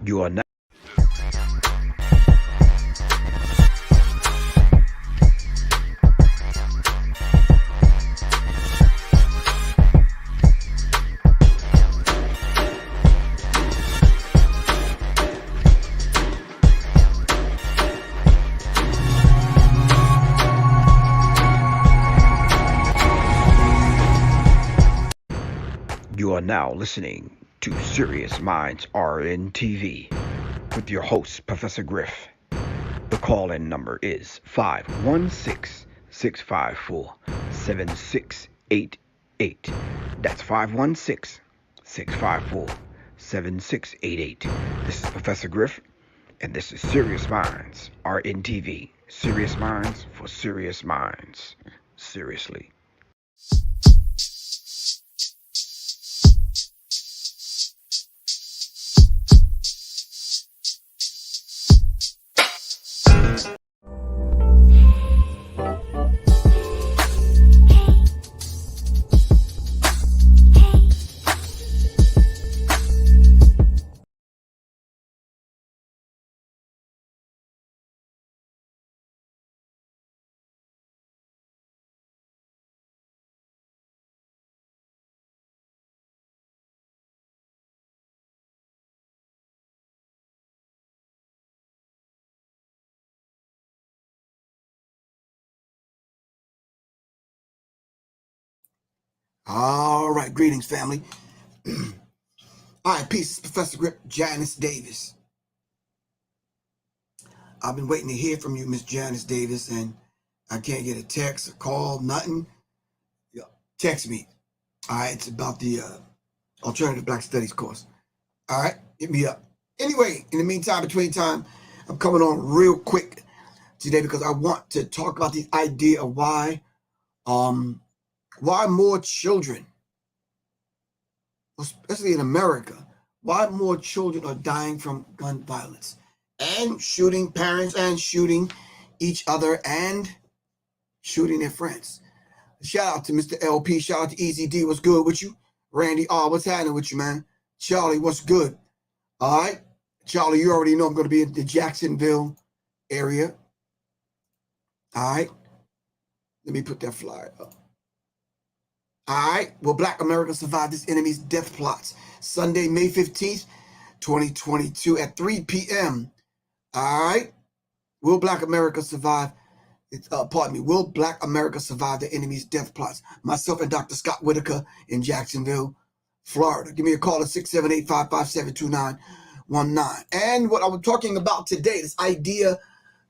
You are now. You are now listening to Serious Minds RNTV with your host, Professor Griff. The call-in number is 516-654-7688. That's 516-654-7688. This is Professor Griff, and this is Serious Minds RNTV. Serious Minds for Serious Minds. Seriously. All right, greetings, family. All right, peace, Professor Grip, Janice Davis. I've been waiting to hear from you, Miss Janice Davis, and I can't get a text, a call, nothing. Text me. All right, it's about the Alternative Black Studies course. All right, hit me up. Anyway, in the meantime, between time, I'm coming on real quick today because I want to talk about the idea of why more children, especially in America, why more children are dying from gun violence and shooting parents and shooting each other and shooting their friends. Shout out to Mr. LP. Shout out to Easy D. What's good with you? Randy R. What's happening with you, man? Charlie, what's good? All right. Charlie, you already know I'm going to be in the Jacksonville area. All right. Let me put that flyer up. All right. Will Black America survive this enemy's death plots? Sunday, May 15th, 2022 at 3 p.m. All right. Will Black America survive? Will Black America survive the enemy's death plots? Myself and Dr. Scott Whitaker in Jacksonville, Florida. Give me a call at 678-557-2919. And what I'm talking about today, this idea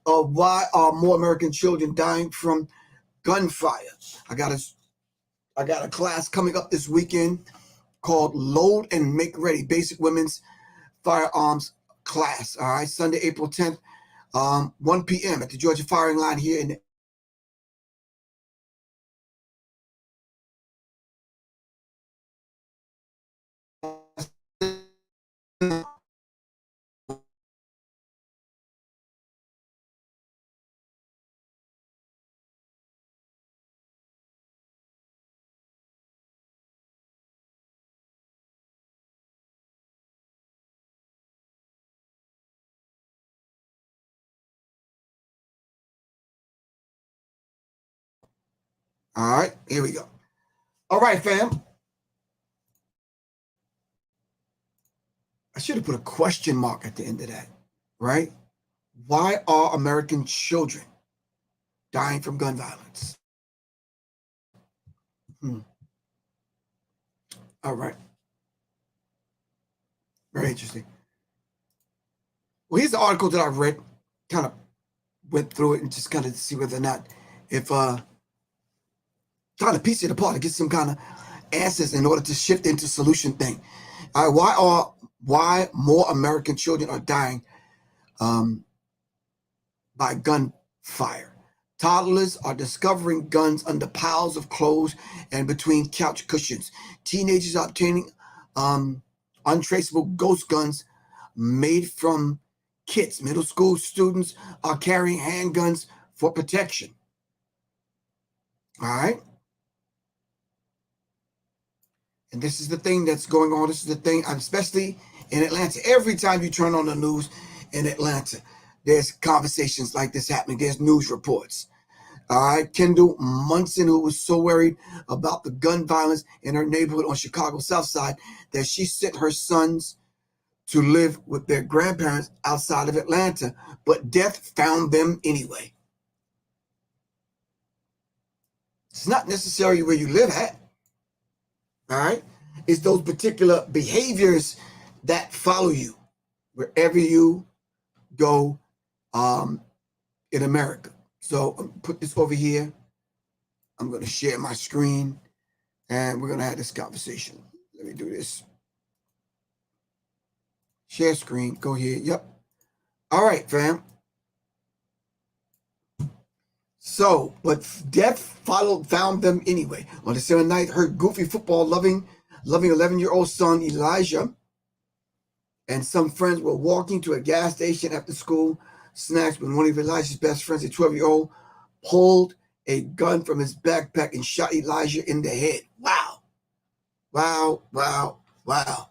of why are more American children dying from gunfire. I got a class coming up this weekend called Load and Make Ready, Basic Women's Firearms Class. All right, Sunday, April 10th. 1 p.m. at the Georgia firing line here in All right, here we go. All right, fam. I should have put a question mark at the end of that, right? Why are American children dying from gun violence? All right. Very interesting. Well, here's the article that I read, kind of went through it and just kind of see whether or not, if trying to piece it apart to get some kind of answers in order to shift into solution thing. All right, why more American children are dying by gunfire? Toddlers are discovering guns under piles of clothes and between couch cushions. Teenagers are obtaining untraceable ghost guns made from kits. Middle school students are carrying handguns for protection. All right. And this is the thing that's going on. This is the thing, especially in Atlanta. Every time you turn on the news in Atlanta, there's conversations like this happening. There's news reports. All right, Kendall Munson, who was so worried about the gun violence in her neighborhood on Chicago's South Side that she sent her sons to live with their grandparents outside of Atlanta, but death found them anyway. It's not necessarily where you live at. All right, it's those particular behaviors that follow you wherever you go in America. So put this over here. I'm going to share my screen and we're going to have this conversation. Let me do this. Share screen. Go here. Yep. All right, fam. So, but death found them anyway. On December 9th, her goofy football loving 11-year-old son Elijah and some friends were walking to a gas station after school snacks when one of Elijah's best friends, a 12-year-old, pulled a gun from his backpack and shot Elijah in the head. Wow. Wow, wow, wow.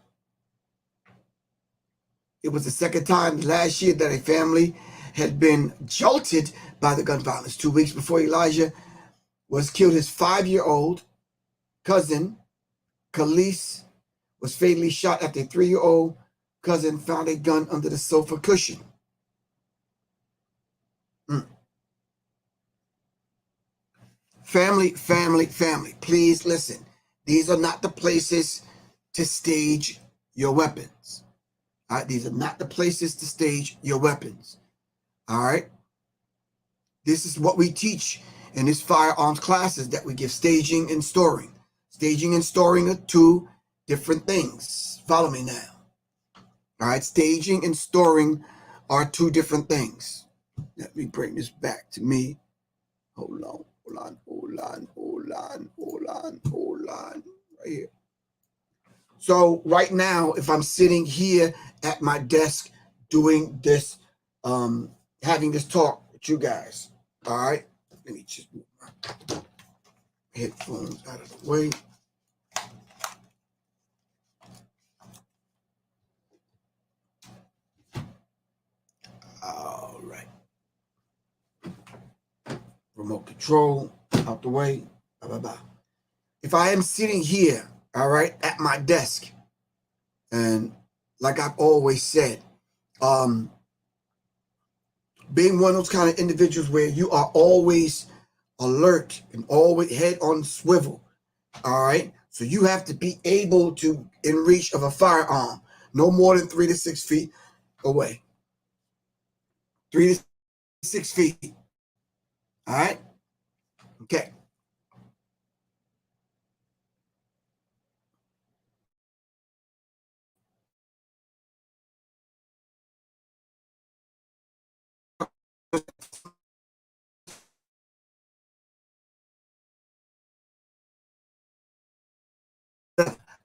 It was the second time last year that a family had been jolted by the gun violence. 2 weeks before Elijah was killed, his 5-year-old cousin, Khalees, was fatally shot after a 3-year-old cousin found a gun under the sofa cushion. Family, family, family, please listen. These are not the places to stage your weapons. All right, these are not the places to stage your weapons. All right. This is what we teach in this firearms classes that we give: staging and storing. Staging and storing are two different things. Follow me now. All right, staging and storing are two different things. Let me bring this back to me. Hold on. Right here. So right now, if I'm sitting here at my desk doing this, having this talk with you guys, all right, let me just move my headphones out of the way. All right. Remote control out the way. Blah, blah, blah. If I am sitting here, all right, at my desk, and like I've always said, being one of those kind of individuals where you are always alert and always head on swivel, all right? So you have to be able to, in reach of a firearm, no more than 3 to 6 feet away. 3 to 6 feet, all right? Okay.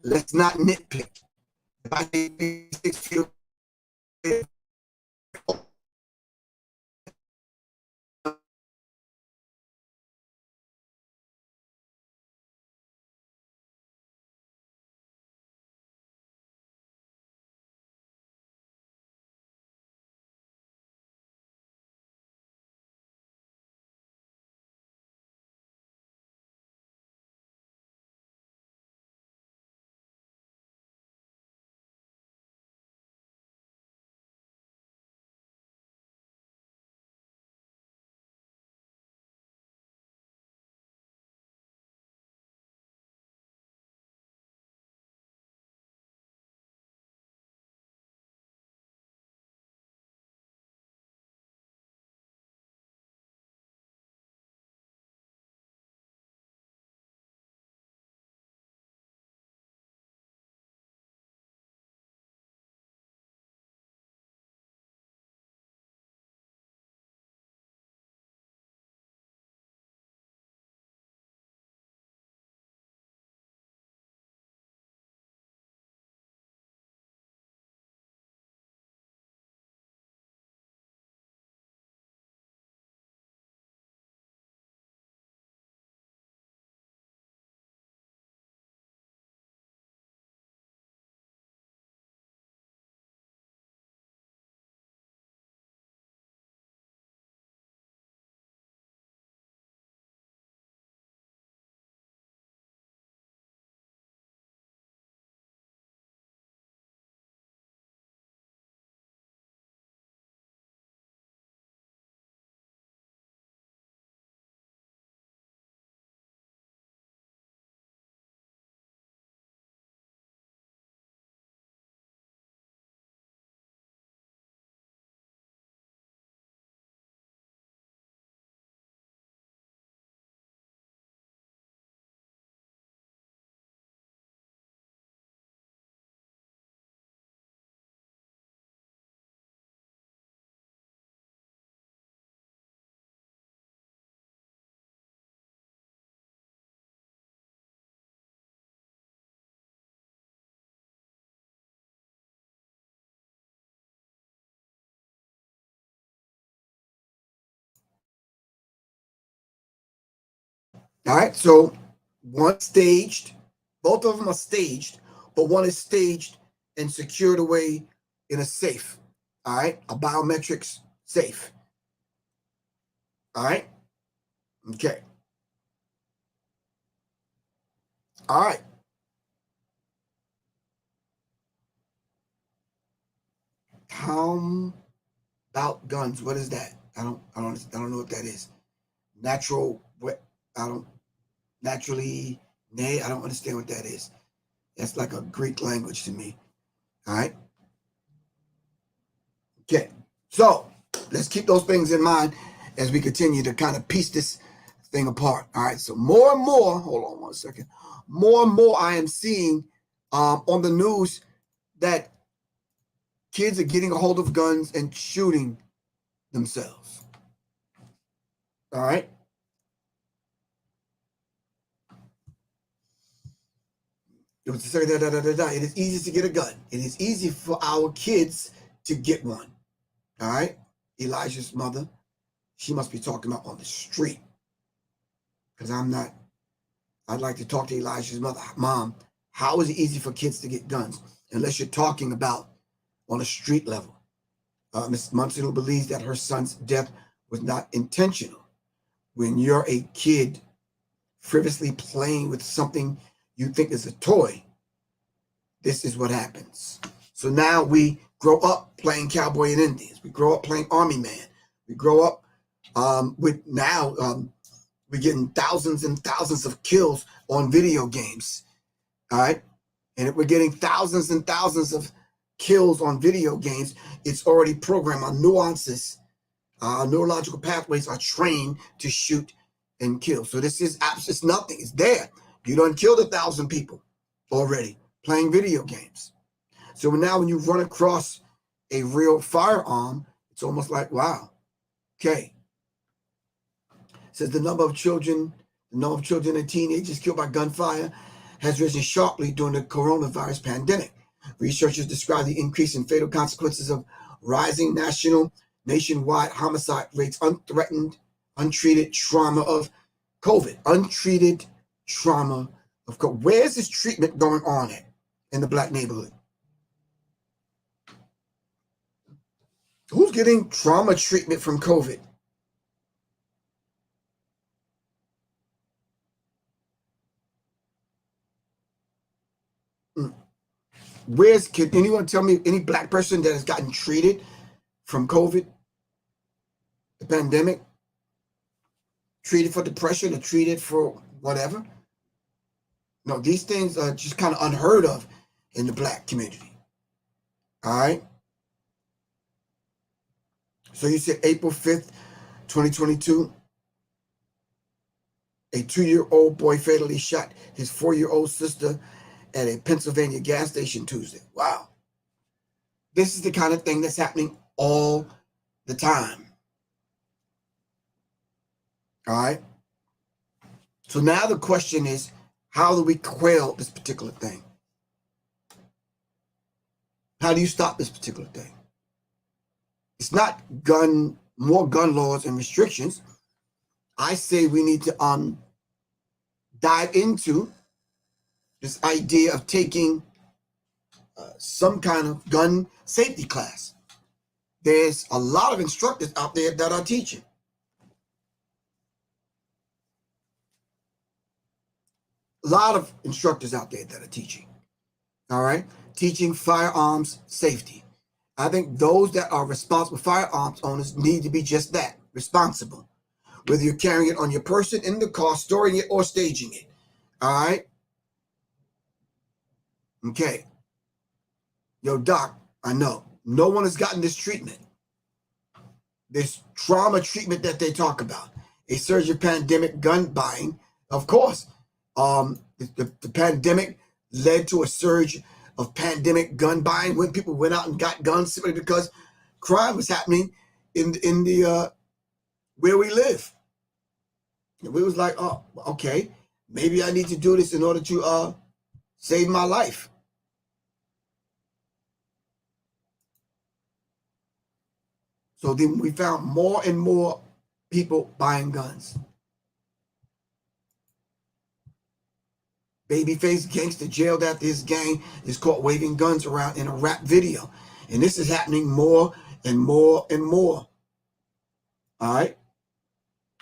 Let's not nitpick. If I say 6 feet away, All right, so one staged, both of them are staged, but one is staged and secured away in a safe. All right, a biometrics safe. All right, okay. All right. How about guns? What is that? I don't know what that is. Natural, what? I don't, naturally, nay, I don't understand what that is. That's like a Greek language to me. All right. Okay. So let's keep those things in mind as we continue to kind of piece this thing apart. All right. So more and more, hold on one second. More and more I am seeing on the news that kids are getting a hold of guns and shooting themselves. All right. It is easy to get a gun. It is easy for our kids to get one. All right. Elijah's mother, she must be talking about on the street because I'm not. I'd like to talk to Elijah's mother. Mom, how is it easy for kids to get guns? Unless you're talking about on a street level. Ms. Munson believes that her son's death was not intentional. When you're a kid frivolously playing with something you think is a toy, this is what happens. So now we grow up playing cowboy and Indians. We grow up playing Army Man. We grow up with now we're getting thousands and thousands of kills on video games. All right. And if we're getting thousands and thousands of kills on video games, it's already programmed. Our nuances, our neurological pathways are trained to shoot and kill. So this is it's nothing. It's there. You done killed 1,000 people already playing video games. So now when you run across a real firearm, it's almost like, wow, okay. It says the number of children and teenagers killed by gunfire has risen sharply during the coronavirus pandemic. Researchers describe the increase in fatal consequences of rising nationwide homicide rates, untreated trauma of COVID. Untreated trauma of COVID. Where's this treatment going on in the black neighborhood? Who's getting trauma treatment from COVID? Can anyone tell me any black person that has gotten treated from COVID, the pandemic, treated for depression or treated for whatever? No, these things are just kind of unheard of in the black community. All right. So you said April 5th, 2022, a 2-year-old boy fatally shot his 4-year-old sister at a Pennsylvania gas station Tuesday. Wow. This is the kind of thing that's happening all the time. All right. So now the question is, how do we quell this particular thing? How do you stop this particular thing? It's not more gun laws and restrictions. I say we need to dive into this idea of taking some kind of gun safety class. There's a lot of instructors out there that are teaching. A lot of instructors out there that are teaching. All right. Teaching firearms safety. I think those that are responsible firearms owners need to be just that, responsible. Whether you're carrying it on your person, in the car, storing it, or staging it. All right. Okay. Yo, doc, I know. No one has gotten this treatment. This trauma treatment that they talk about. A surge of pandemic gun buying. Of course, the pandemic led to a surge of pandemic gun buying when people went out and got guns simply because crime was happening in the where we live. And we was like, oh, okay, maybe I need to do this in order to save my life. So then we found more and more people buying guns. Babyface gangster jailed after his gang is caught waving guns around in a rap video. And this is happening more and more and more. All right?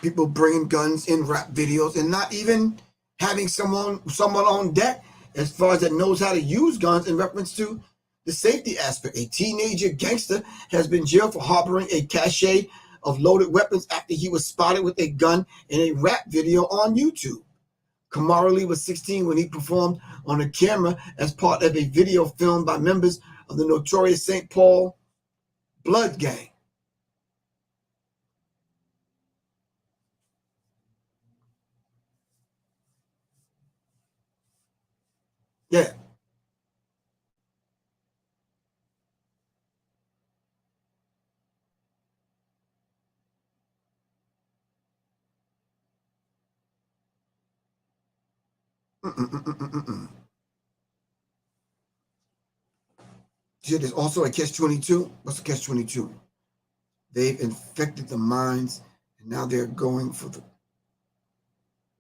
People bringing guns in rap videos and not even having someone on deck as far as that knows how to use guns in reference to the safety aspect. A teenager gangster has been jailed for harboring a cache of loaded weapons after he was spotted with a gun in a rap video on YouTube. Kamara Lee was 16 when he performed on a camera as part of a video filmed by members of the notorious St. Paul Blood Gang. Yeah. There's also a catch-22. What's the catch-22? They've infected the minds, and now they're going for the...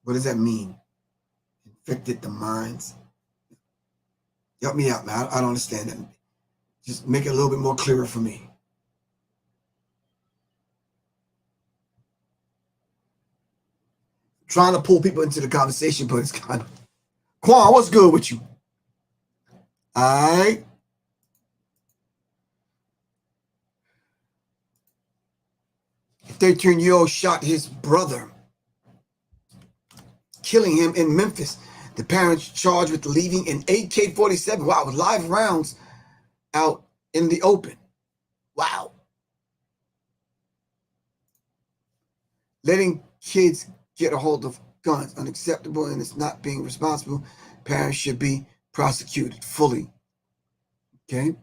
What does that mean? Infected the minds? Help me out, man. I don't understand that. Just make it a little bit more clearer for me. Trying to pull people into the conversation, but it's kind of... Quan, what's good with you? All right. A 13-year-old shot his brother, killing him in Memphis. The parents charged with leaving an AK-47, wow, with live rounds out in the open. Wow. Letting kids get a hold of guns, unacceptable, and it's not being responsible. Parents should be prosecuted fully. Okay?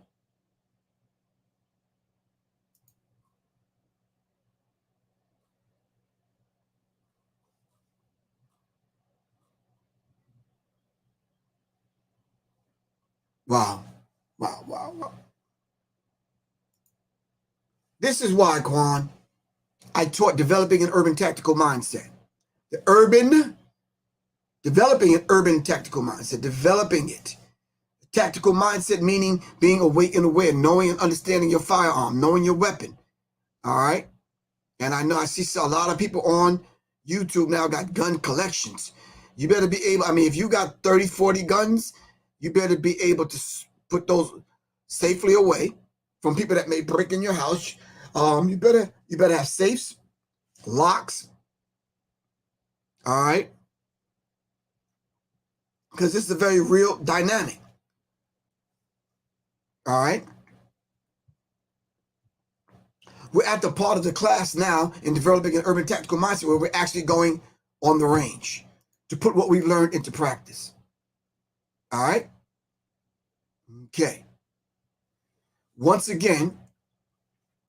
Wow. Wow, wow, wow. This is why, Quan, I taught developing an urban tactical mindset. Developing an urban tactical mindset, developing it. Tactical mindset meaning being awake and aware, knowing and understanding your firearm, knowing your weapon. All right? And I know I see a lot of people on YouTube now got gun collections. You better be able, if you got 30, 40 guns, you better be able to put those safely away from people that may break in your house. You better have safes, locks. All right? Because this is a very real dynamic. All right? We're at the part of the class now in developing an urban tactical mindset where we're actually going on the range to put what we've learned into practice. All right? Okay. Once again,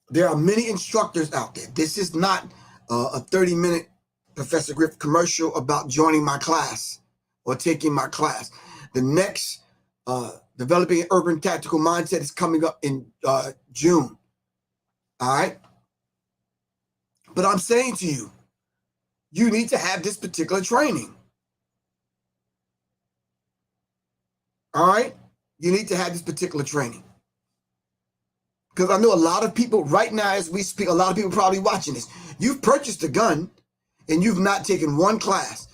there are many instructors out there. This is not a 30-minute Professor Griff commercial about joining my class or taking my class. The next developing an urban tactical mindset is coming up in June. All right? But I'm saying to you, you need to have this particular training. All right? You need to have this particular training. Because I know a lot of people right now as we speak, a lot of people probably watching this. You've purchased a gun and you've not taken one class.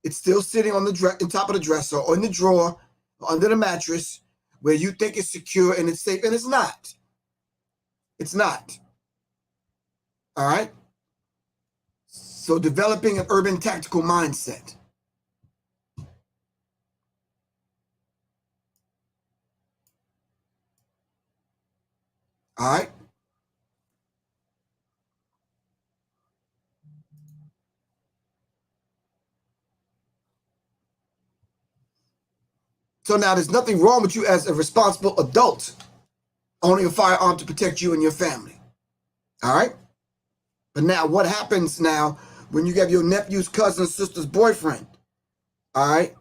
It's still sitting on the top of the dresser or in the drawer or under the mattress where you think it's secure and it's safe, and it's not. It's not. All right? So developing an urban tactical mindset. All right? So now there's nothing wrong with you as a responsible adult owning a firearm to protect you and your family. All right? But now what happens now when you have your nephew's cousin's sister's boyfriend, all right,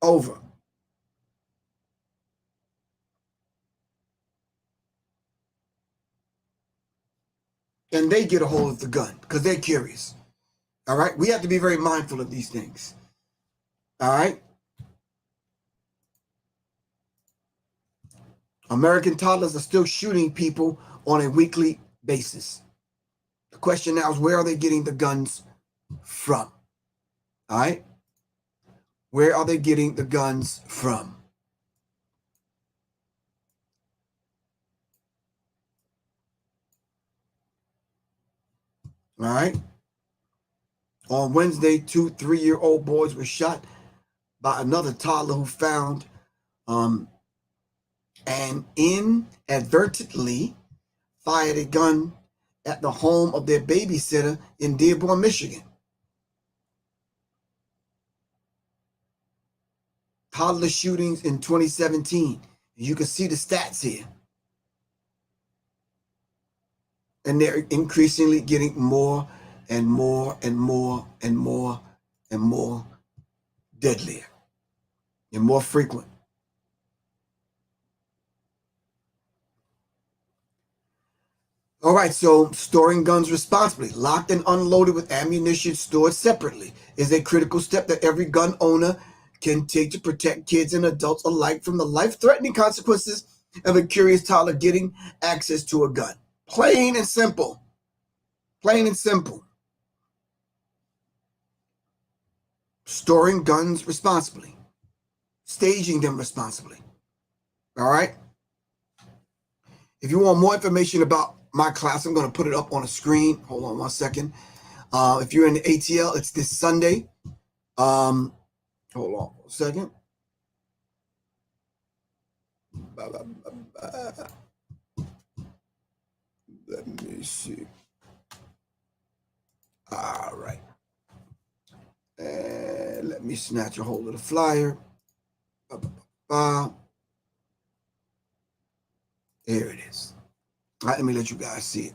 over? And they get a hold of the gun because they're curious. All right? We have to be very mindful of these things. All right? American toddlers are still shooting people on a weekly basis. The question now is, where are they getting the guns from? All right? Where are they getting the guns from? All right? On Wednesday, 2 3-year-old boys were shot by another toddler who found and inadvertently fired a gun at the home of their babysitter in Dearborn, Michigan. Toddler shootings in 2017. You can see the stats here. And they're increasingly getting more and more and more and more and more deadlier and more frequent. All right, so storing guns responsibly, locked and unloaded with ammunition stored separately, is a critical step that every gun owner can take to protect kids and adults alike from the life-threatening consequences of a curious toddler getting access to a gun. Plain and simple. Plain and simple. Storing guns responsibly. Staging them responsibly. All right? If you want more information about my class, I'm going to put it up on a screen. Hold on one second. If you're in the ATL, it's this Sunday. Hold on a second. Let me see. All right. And let me snatch a hold of the flyer. Here it is. All right, let me let you guys see it.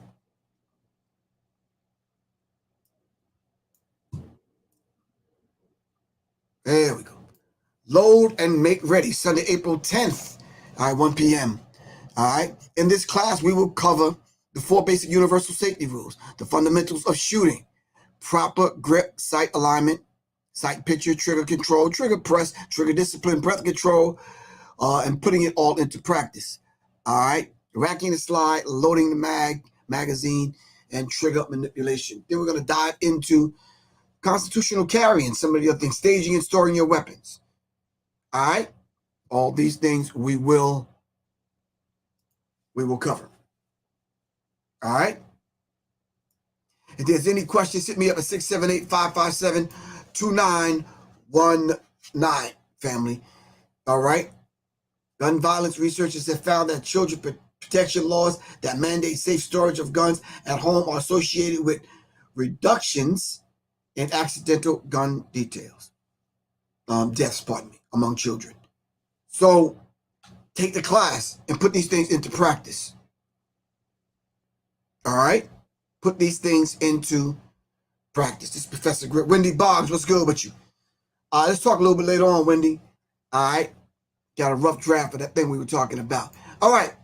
There we go. Load and make ready, Sunday, April 10th, all right, 1 p.m. All right. In this class, we will cover the 4 basic universal safety rules, the fundamentals of shooting, proper grip, sight alignment, sight picture, trigger control, trigger press, trigger discipline, breath control, and putting it all into practice. All right. Racking the slide, loading the magazine, and trigger manipulation. Then we're going to dive into constitutional carry and some of the other things, staging and storing your weapons. All right. All these things we will cover. All right. If there's any questions, hit me up at 678-557-2919, family. All right. Gun violence researchers have found that children protection laws that mandate safe storage of guns at home are associated with reductions in accidental gun deaths, among children. So take the class and put these things into practice. All right? Put these things into practice. This is Professor Griff. Wendy Boggs, what's good with you? Let's talk a little bit later on, Wendy. All right? Got a rough draft of that thing we were talking about. All right.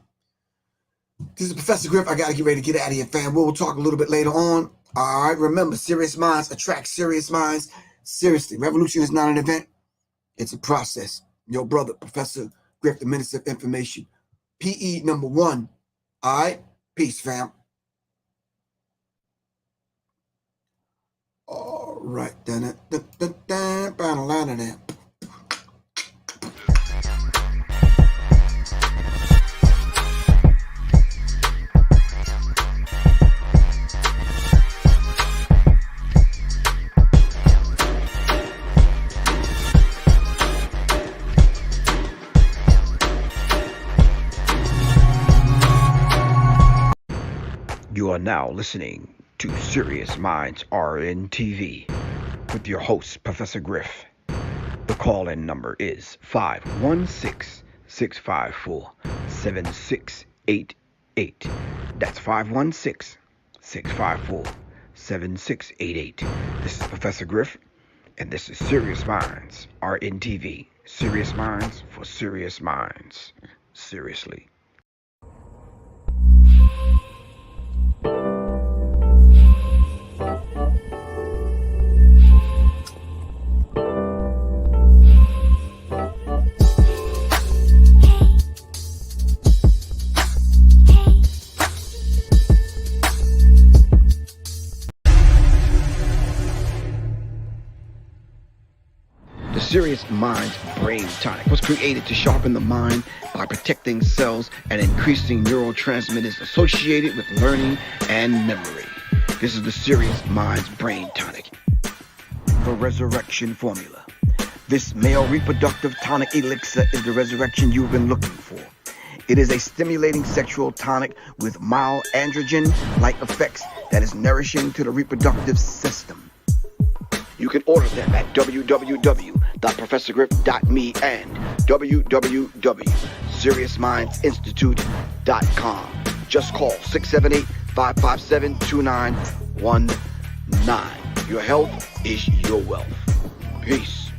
This is Professor Griff. I got to get ready to get out of here, fam. We'll talk a little bit later on. All right. Remember, serious minds attract serious minds. Seriously, revolution is not an event. It's a process. Your brother, Professor Griff, the Minister of Information. PE number 1. All right. Peace, fam. All right. You are now listening to Serious Minds RNTV with your host, Professor Griff. The call-in number is 516-654-7688. That's 516-654-7688. This is Professor Griff, and this is Serious Minds RNTV. Serious Minds for Serious Minds. Seriously. Serious Minds Brain Tonic was created to sharpen the mind by protecting cells and increasing neurotransmitters associated with learning and memory. This is the Serious Minds Brain Tonic. The Resurrection Formula. This male reproductive tonic elixir is the resurrection you've been looking for. It is a stimulating sexual tonic with mild androgen-like effects that is nourishing to the reproductive system. You can order them at www.professorgriff.me and www.seriousmindsinstitute.com. Just call 678-557-2919. Your health is your wealth. Peace.